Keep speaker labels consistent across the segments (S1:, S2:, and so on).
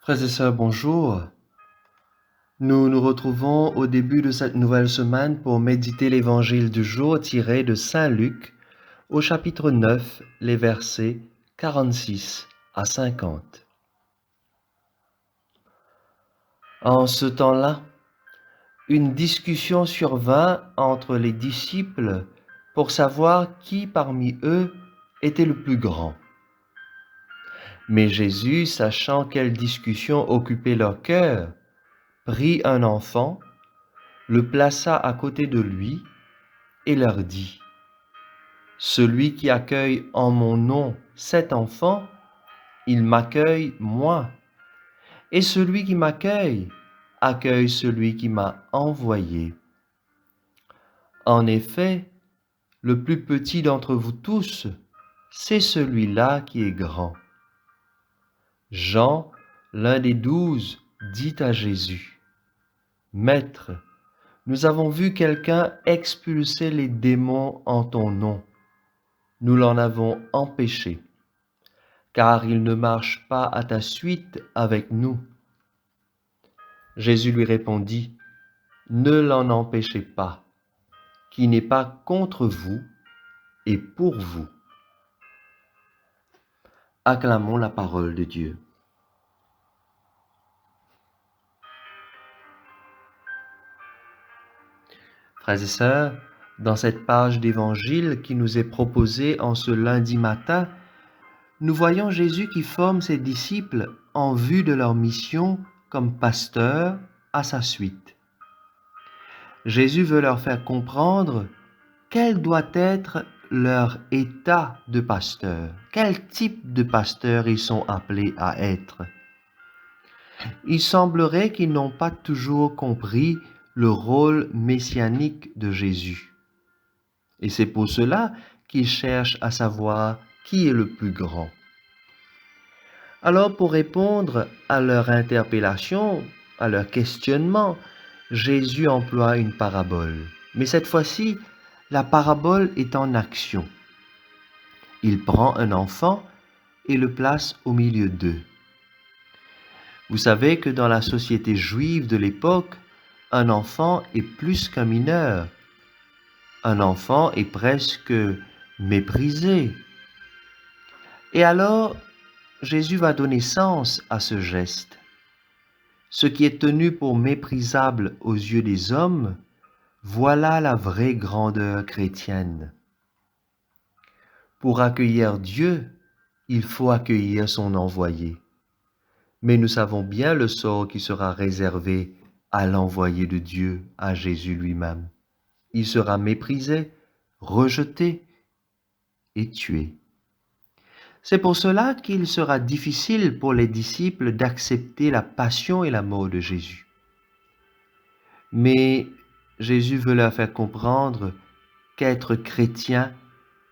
S1: Frères et sœurs, bonjour. Nous nous retrouvons au début de cette nouvelle semaine pour méditer l'évangile du jour tiré de Saint Luc au chapitre 9, les versets 46 à 50. En ce temps-là, une discussion survint entre les disciples pour savoir qui parmi eux était le plus grand. Mais Jésus, sachant quelle discussion occupait leur cœur, prit un enfant, le plaça à côté de lui et leur dit, « Celui qui accueille en mon nom cet enfant, il m'accueille moi, et celui qui m'accueille accueille celui qui m'a envoyé. En effet, le plus petit d'entre vous tous, c'est celui-là qui est grand. » Jean, l'un des 12, dit à Jésus, « Maître, nous avons vu quelqu'un expulser les démons en ton nom. Nous l'en avons empêché, car il ne marche pas à ta suite avec nous. » Jésus lui répondit, « Ne l'en empêchez pas, qui n'est pas contre vous et pour vous. » Acclamons la parole de Dieu. Frères et sœurs, dans cette page d'évangile qui nous est proposée en ce lundi matin, nous voyons Jésus qui forme ses disciples en vue de leur mission comme pasteur à sa suite. Jésus veut leur faire comprendre quel doit être leur état de pasteur, quel type de pasteur ils sont appelés à être. Il semblerait qu'ils n'ont pas toujours compris le rôle messianique de Jésus. Et c'est pour cela qu'ils cherchent à savoir qui est le plus grand. Alors, pour répondre à leur interpellation, à leur questionnement, Jésus emploie une parabole. Mais cette fois-ci, la parabole est en action. Il prend un enfant et le place au milieu d'eux. Vous savez que dans la société juive de l'époque, un enfant est plus qu'un mineur. Un enfant est presque méprisé. Et alors, Jésus va donner sens à ce geste. Ce qui est tenu pour méprisable aux yeux des hommes, voilà la vraie grandeur chrétienne. Pour accueillir Dieu, il faut accueillir son envoyé. Mais nous savons bien le sort qui sera réservé à l'envoyé de Dieu, à Jésus lui-même. Il sera méprisé, rejeté et tué. C'est pour cela qu'il sera difficile pour les disciples d'accepter la passion et la mort de Jésus. Mais Jésus veut leur faire comprendre qu'être chrétien,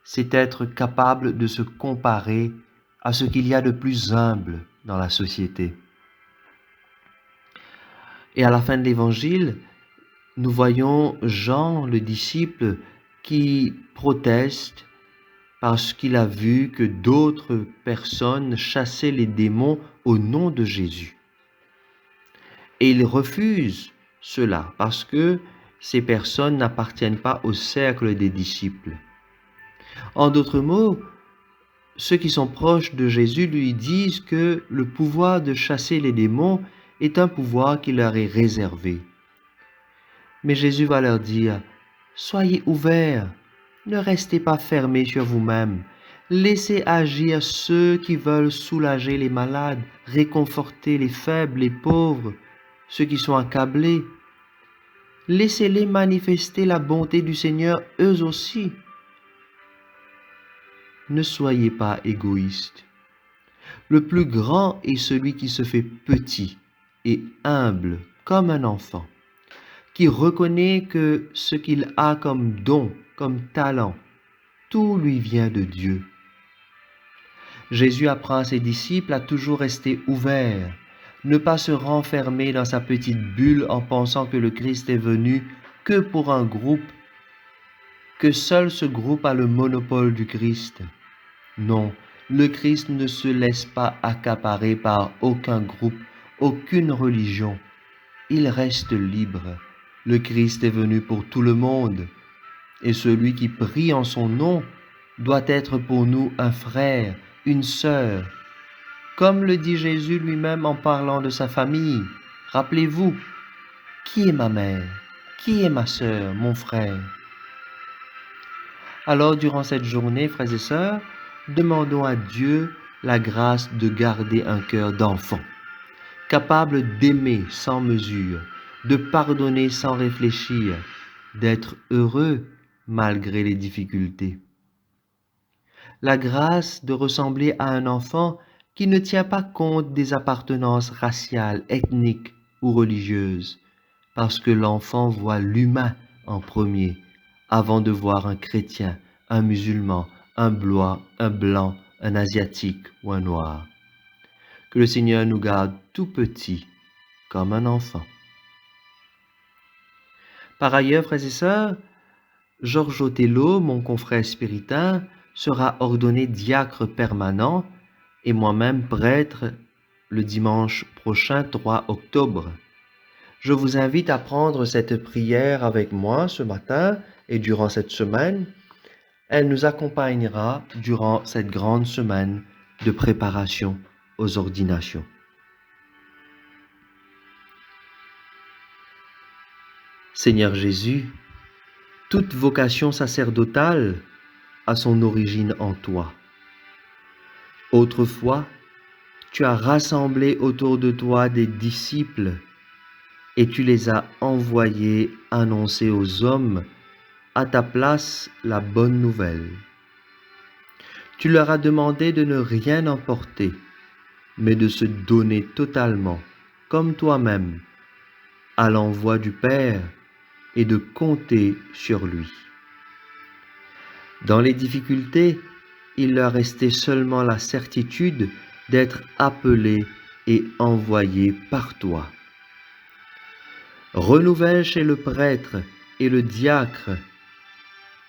S1: c'est être capable de se comparer à ce qu'il y a de plus humble dans la société. Et à la fin de l'Évangile, nous voyons Jean, le disciple, qui proteste parce qu'il a vu que d'autres personnes chassaient les démons au nom de Jésus. Et il refuse cela parce que ces personnes n'appartiennent pas au cercle des disciples. En d'autres mots, ceux qui sont proches de Jésus lui disent que le pouvoir de chasser les démons est un pouvoir qui leur est réservé. Mais Jésus va leur dire, « Soyez ouverts, ne restez pas fermés sur vous-même. Laissez agir ceux qui veulent soulager les malades, réconforter les faibles, les pauvres, ceux qui sont accablés. Laissez-les manifester la bonté du Seigneur eux aussi. Ne soyez pas égoïstes. Le plus grand est celui qui se fait petit et humble comme un enfant, qui reconnaît que ce qu'il a comme don, comme talent, tout lui vient de Dieu. » Jésus apprend à ses disciples à toujours rester ouverts, ne pas se renfermer dans sa petite bulle en pensant que le Christ est venu que pour un groupe, que seul ce groupe a le monopole du Christ. Non, le Christ ne se laisse pas accaparer par aucun groupe, aucune religion. Il reste libre. Le Christ est venu pour tout le monde, et celui qui prie en son nom doit être pour nous un frère, une sœur, comme le dit Jésus lui-même en parlant de sa famille. Rappelez-vous, qui est ma mère? Qui est ma sœur, mon frère? Alors, durant cette journée, frères et sœurs, demandons à Dieu la grâce de garder un cœur d'enfant, capable d'aimer sans mesure, de pardonner sans réfléchir, d'être heureux malgré les difficultés. La grâce de ressembler à un enfant qui ne tient pas compte des appartenances raciales, ethniques ou religieuses, parce que l'enfant voit l'humain en premier, avant de voir un chrétien, un musulman, un blanc, un asiatique ou un noir. Que le Seigneur nous garde tout petits, comme un enfant. Par ailleurs, frères et sœurs, Georges Othello, mon confrère spiritain, sera ordonné diacre permanent et moi-même prêtre le dimanche prochain 3 octobre. Je vous invite à prendre cette prière avec moi ce matin et durant cette semaine. Elle nous accompagnera durant cette grande semaine de préparation aux ordinations. Seigneur Jésus, toute vocation sacerdotale a son origine en toi. Autrefois, tu as rassemblé autour de toi des disciples et tu les as envoyés annoncer aux hommes à ta place la bonne nouvelle. Tu leur as demandé de ne rien emporter, mais de se donner totalement, comme toi-même, à l'envoi du Père et de compter sur lui. Dans les difficultés, il leur restait seulement la certitude d'être appelés et envoyés par toi. Renouvelle chez le prêtre et le diacre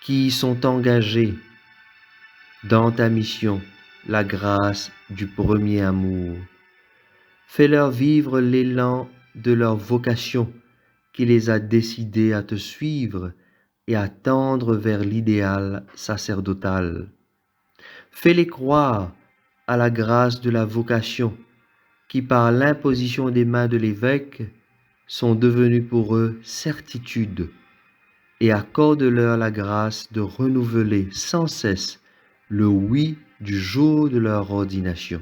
S1: qui y sont engagés dans ta mission la grâce du premier amour. Fais-leur vivre l'élan de leur vocation qui les a décidés à te suivre et à tendre vers l'idéal sacerdotal. Fais-les croire à la grâce de la vocation qui, par l'imposition des mains de l'évêque, sont devenues pour eux certitude, et accorde-leur la grâce de renouveler sans cesse le oui du jour de leur ordination.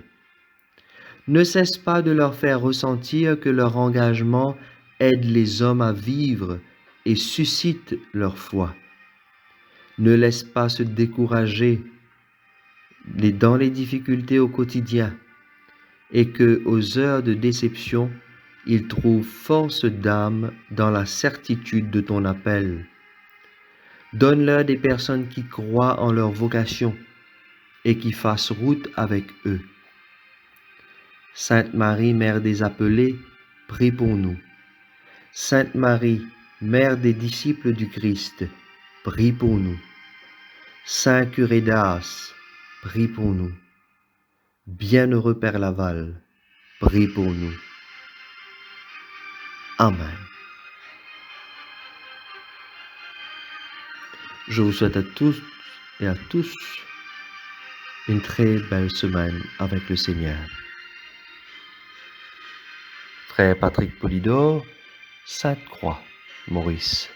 S1: Ne cesse pas de leur faire ressentir que leur engagement aide les hommes à vivre et suscite leur foi. Ne laisse pas se décourager dans les difficultés au quotidien et que, aux heures de déception, ils trouvent force d'âme dans la certitude de ton appel. Donne-leur des personnes qui croient en leur vocation et qui fassent route avec eux. Sainte Marie, Mère des appelés, prie pour nous. Sainte Marie, Mère des disciples du Christ, prie pour nous. Saint Curé d'Ars, prie pour nous. Bienheureux Père Laval, prie pour nous. Amen. Je vous souhaite à tous et à tous une très belle semaine avec le Seigneur. Frère Patrick Polydor, Sainte-Croix, Maurice.